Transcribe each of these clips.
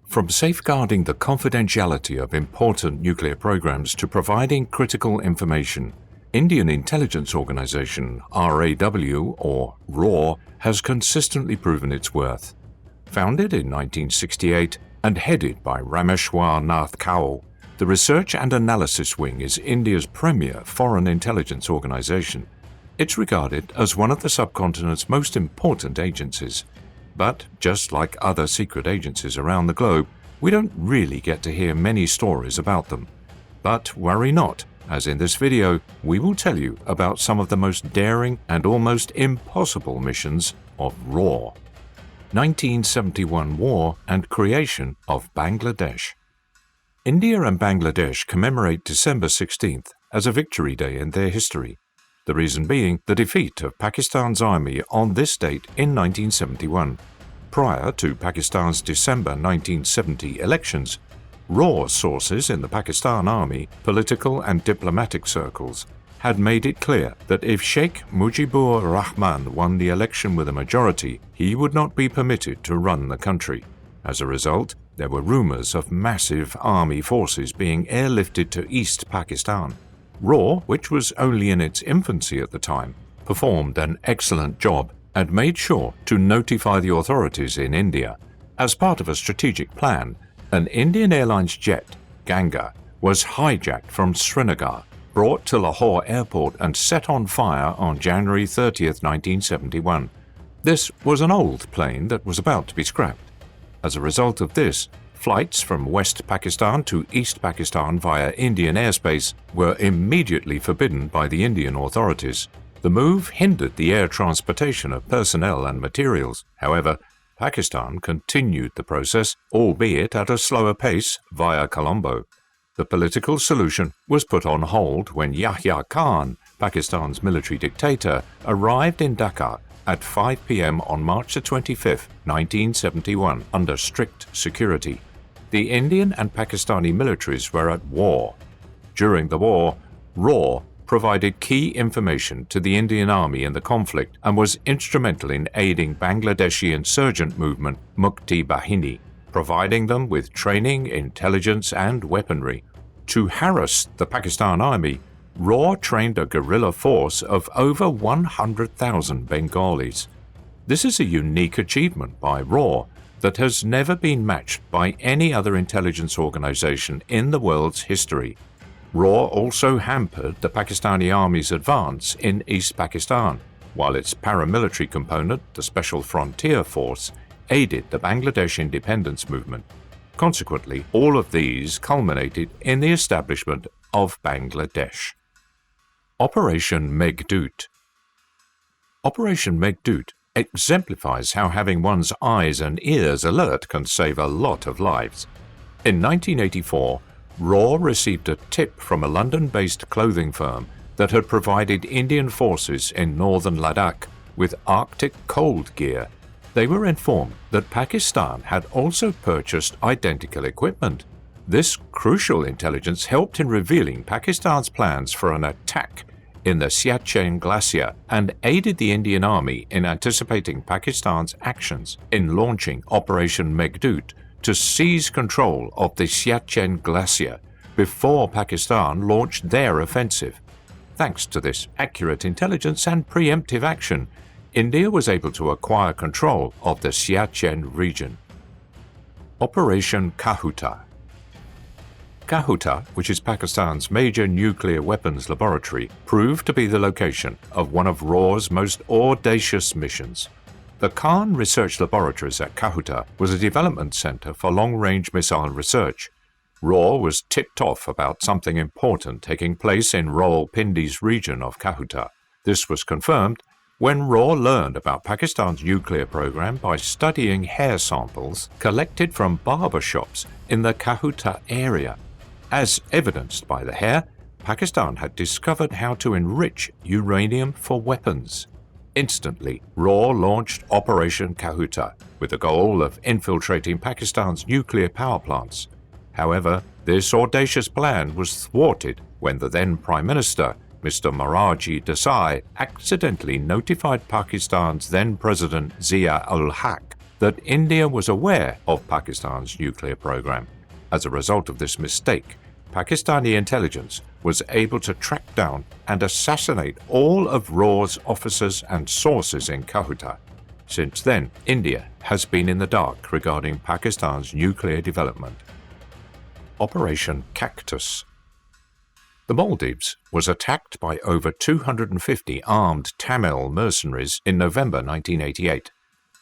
From safeguarding the confidentiality of important nuclear programs to providing critical information, Indian Intelligence Organization RAW or RAW has consistently proven its worth. Founded in 1968 and headed by Rameshwar Nath Kao, the Research and Analysis Wing is India's premier foreign intelligence organization. It's regarded as one of the subcontinent's most important agencies. But just like other secret agencies around the globe, we don't really get to hear many stories about them. But worry not, as in this video, we will tell you about some of the most daring and almost impossible missions of RAW. 1971 War and Creation of Bangladesh. India and Bangladesh commemorate December 16th as a victory day in their history. The reason being the defeat of Pakistan's army on this date in 1971. Prior to Pakistan's December 1970 elections, raw sources in the Pakistan army, political and diplomatic circles, had made it clear that if Sheikh Mujibur Rahman won the election with a majority, he would not be permitted to run the country. As a result, there were rumors of massive army forces being airlifted to East Pakistan. RAW, which was only in its infancy at the time, performed an excellent job and made sure to notify the authorities in India. As part of a strategic plan, an Indian Airlines jet, Ganga, was hijacked from Srinagar, brought to Lahore airport and set on fire on January 30, 1971. This was an old plane that was about to be scrapped. As a result of this, flights from West Pakistan to East Pakistan via Indian airspace were immediately forbidden by the Indian authorities. The move hindered the air transportation of personnel and materials. However, Pakistan continued the process, albeit at a slower pace, via Colombo. The political solution was put on hold when Yahya Khan, Pakistan's military dictator, arrived in Dhaka at 5 p.m. on March 25, 1971, under strict security. The Indian and Pakistani militaries were at war. During the war, RAW provided key information to the Indian army in the conflict and was instrumental in aiding Bangladeshi insurgent movement Mukti Bahini, providing them with training, intelligence and weaponry. To harass the Pakistan army, RAW trained a guerrilla force of over 100,000 Bengalis. This is a unique achievement by RAW that has never been matched by any other intelligence organization in the world's history. RAW also hampered the Pakistani army's advance in East Pakistan, while its paramilitary component, the Special Frontier Force, aided the Bangladesh independence movement. Consequently, all of these culminated in the establishment of Bangladesh. Operation Meghdoot. Operation Meghdoot exemplifies how having one's eyes and ears alert can save a lot of lives. In 1984, RAW received a tip from a London-based clothing firm that had provided Indian forces in northern Ladakh with Arctic cold gear. They were informed that Pakistan had also purchased identical equipment. This crucial intelligence helped in revealing Pakistan's plans for an attack in the Siachen Glacier and aided the Indian Army in anticipating Pakistan's actions in launching Operation Meghdoot to seize control of the Siachen Glacier before Pakistan launched their offensive. Thanks to this accurate intelligence and preemptive action, India was able to acquire control of the Siachen region. Operation Kahuta. Kahuta, which is Pakistan's major nuclear weapons laboratory, proved to be the location of one of RAW's most audacious missions. The Khan Research Laboratories at Kahuta was a development center for long-range missile research. RAW was tipped off about something important taking place in Rawalpindi's region of Kahuta. This was confirmed when RAW learned about Pakistan's nuclear program by studying hair samples collected from barber shops in the Kahuta area. As evidenced by the hair, Pakistan had discovered how to enrich uranium for weapons. Instantly, RAW launched Operation Kahuta with the goal of infiltrating Pakistan's nuclear power plants. However, this audacious plan was thwarted when the then Prime Minister, Mr. Morarji Desai, accidentally notified Pakistan's then President Zia-ul-Haq that India was aware of Pakistan's nuclear program. As a result of this mistake, Pakistani intelligence was able to track down and assassinate all of RAW's officers and sources in Kahuta. Since then, India has been in the dark regarding Pakistan's nuclear development. Operation Cactus. The Maldives was attacked by over 250 armed Tamil mercenaries in November 1988.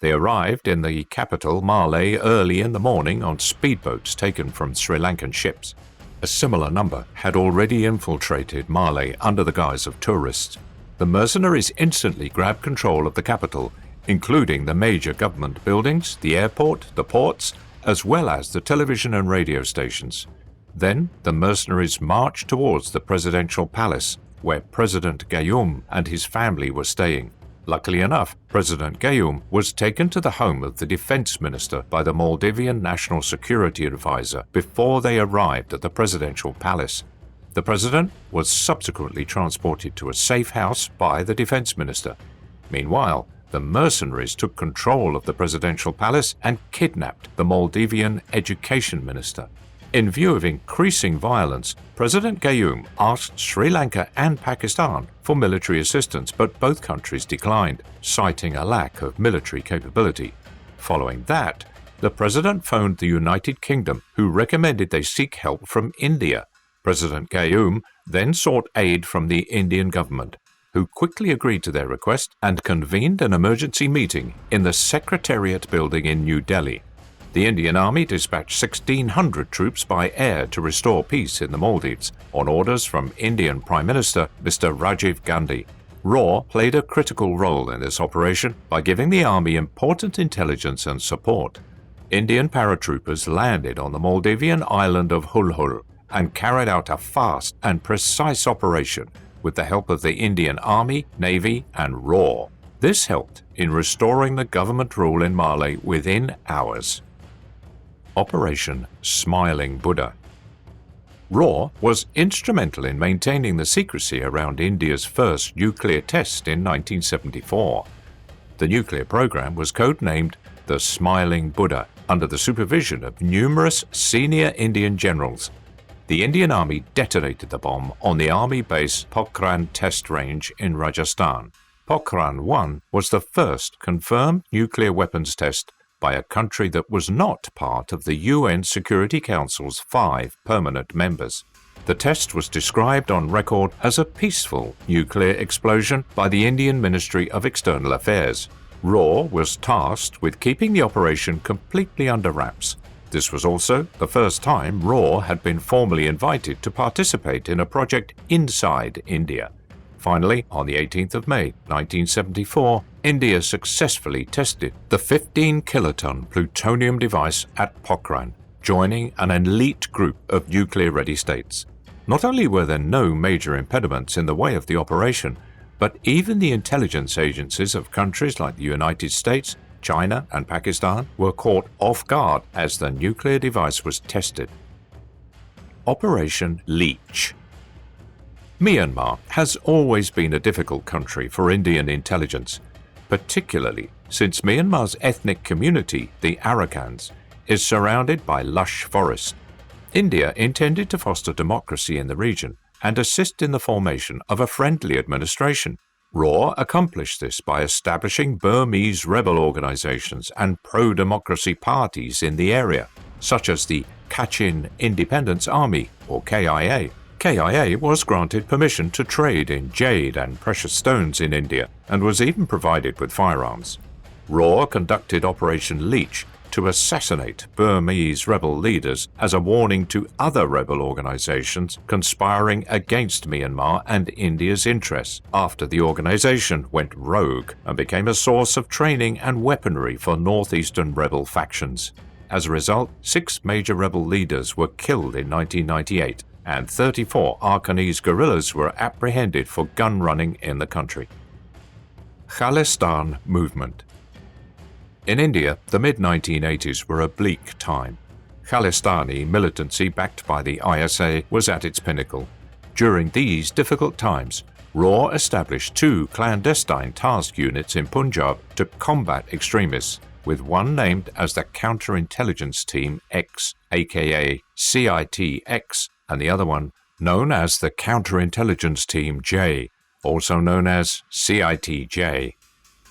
They arrived in the capital Malé early in the morning on speedboats taken from Sri Lankan ships. A similar number had already infiltrated Malé under the guise of tourists. The mercenaries instantly grabbed control of the capital, including the major government buildings, the airport, the ports, as well as the television and radio stations. Then the mercenaries marched towards the presidential palace, where President Gayoom and his family were staying. Luckily enough, President Gayoom was taken to the home of the defense minister by the Maldivian National Security Advisor before they arrived at the presidential palace. The president was subsequently transported to a safe house by the defense minister. Meanwhile, the mercenaries took control of the presidential palace and kidnapped the Maldivian education minister. In view of increasing violence, President Gayoom asked Sri Lanka and Pakistan for military assistance, but both countries declined, citing a lack of military capability. Following that, the president phoned the United Kingdom, who recommended they seek help from India. President Gayoom then sought aid from the Indian government, who quickly agreed to their request and convened an emergency meeting in the Secretariat building in New Delhi. The Indian Army dispatched 1,600 troops by air to restore peace in the Maldives, on orders from Indian Prime Minister Mr. Rajiv Gandhi. RAW played a critical role in this operation by giving the army important intelligence and support. Indian paratroopers landed on the Maldivian island of Hulhul and carried out a fast and precise operation with the help of the Indian Army, Navy, and RAW. This helped in restoring the government rule in Malé within hours. Operation Smiling Buddha. RAW was instrumental in maintaining the secrecy around India's first nuclear test in 1974. The nuclear program was codenamed the Smiling Buddha under the supervision of numerous senior Indian generals. The Indian Army detonated the bomb on the Army base Pokhran Test Range in Rajasthan. Pokhran 1 was the first confirmed nuclear weapons test by a country that was not part of the UN Security Council's 5 permanent members. The test was described on record as a peaceful nuclear explosion by the Indian Ministry of External Affairs. RAW was tasked with keeping the operation completely under wraps. This was also the first time RAW had been formally invited to participate in a project inside India. Finally, on the 18th of May 1974, India successfully tested the 15-kiloton plutonium device at Pokhran, joining an elite group of nuclear-ready states. Not only were there no major impediments in the way of the operation, but even the intelligence agencies of countries like the United States, China, and Pakistan were caught off guard as the nuclear device was tested. Operation Leech. Myanmar has always been a difficult country for Indian intelligence, particularly since Myanmar's ethnic community, the Arakans, is surrounded by lush forests. India intended to foster democracy in the region and assist in the formation of a friendly administration. RAW accomplished this by establishing Burmese rebel organizations and pro-democracy parties in the area, such as the Kachin Independence Army, or KIA. KIA was granted permission to trade in jade and precious stones in India and was even provided with firearms. RAW conducted Operation Leech to assassinate Burmese rebel leaders as a warning to other rebel organizations conspiring against Myanmar and India's interests after the organization went rogue and became a source of training and weaponry for northeastern rebel factions. As a result, 6 major rebel leaders were killed in 1998, and 34 Arakanese guerrillas were apprehended for gun running in the country. Khalistan movement. In India, the mid-1980s were a bleak time. Khalistani militancy backed by the ISA was at its pinnacle. During these difficult times, RAW established 2 clandestine task units in Punjab to combat extremists, with one named as the Counterintelligence Team X, aka CITX, and the other one known as the Counterintelligence Team J, also known as CITJ.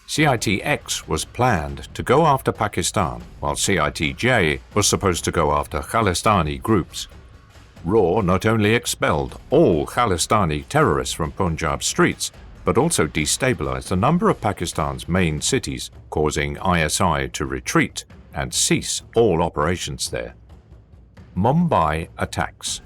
CITX was planned to go after Pakistan, while CITJ was supposed to go after Khalistani groups. RAW not only expelled all Khalistani terrorists from Punjab streets, but also destabilized a number of Pakistan's main cities, causing ISI to retreat and cease all operations there. Mumbai attacks.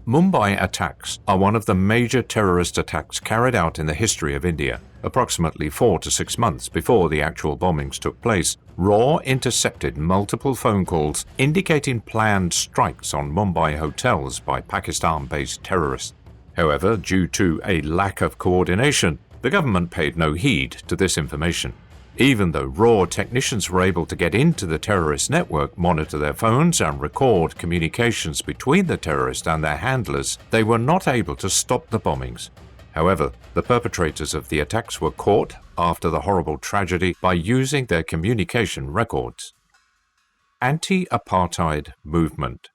Mumbai attacks are one of the major terrorist attacks carried out in the history of India. Approximately 4 to 6 months before the actual bombings took place, RAW intercepted multiple phone calls indicating planned strikes on Mumbai hotels by Pakistan-based terrorists. However, due to a lack of coordination, the government paid no heed to this information. Even though RAW technicians were able to get into the terrorist network, monitor their phones, and record communications between the terrorists and their handlers, they were not able to stop the bombings. However, the perpetrators of the attacks were caught after the horrible tragedy by using their communication records. Anti-Apartheid Movement.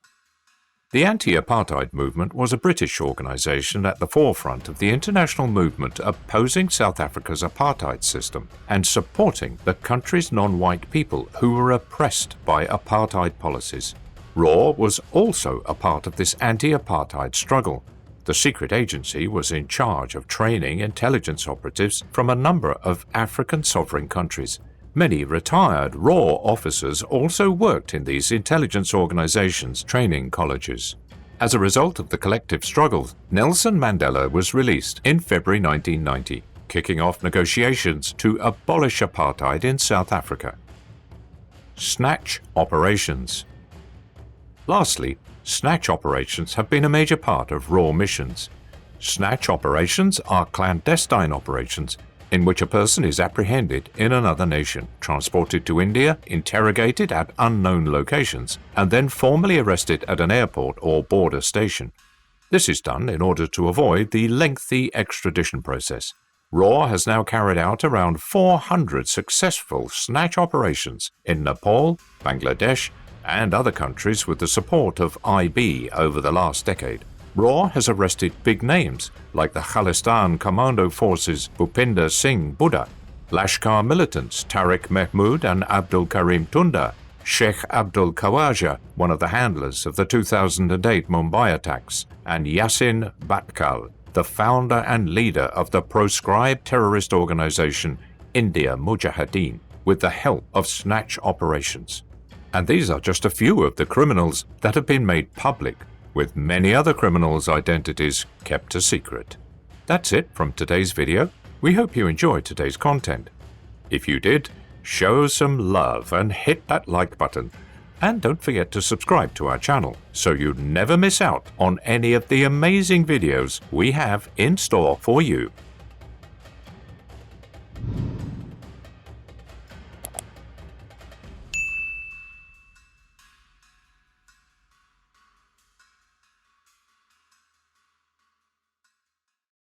The Anti-Apartheid Movement was a British organisation at the forefront of the international movement opposing South Africa's apartheid system and supporting the country's non-white people who were oppressed by apartheid policies. RAW was also a part of this anti-apartheid struggle. The secret agency was in charge of training intelligence operatives from a number of African sovereign countries. Many retired RAW officers also worked in these intelligence organizations' training colleges. As a result of the collective struggle, Nelson Mandela was released in February 1990, kicking off negotiations to abolish apartheid in South Africa. Snatch operations. Lastly, Snatch operations have been a major part of RAW missions. Snatch operations are clandestine operations in which a person is apprehended in another nation, transported to India, interrogated at unknown locations, and then formally arrested at an airport or border station. This is done in order to avoid the lengthy extradition process. RAW has now carried out around 400 successful snatch operations in Nepal, Bangladesh, and other countries with the support of IB over the last decade. RAW has arrested big names like the Khalistan Commando Forces Bhupinder Singh Buddha, Lashkar militants Tariq Mahmood and Abdul Karim Tunda, Sheikh Abdul Khawaja, one of the handlers of the 2008 Mumbai attacks, and Yasin Bhatkal, the founder and leader of the proscribed terrorist organization India Mujahideen, with the help of snatch operations. And these are just a few of the criminals that have been made public, with many other criminals' identities kept a secret. That's it from today's video. We hope you enjoyed today's content. If you did, show some love and hit that like button. And don't forget to subscribe to our channel so you never miss out on any of the amazing videos we have in store for you.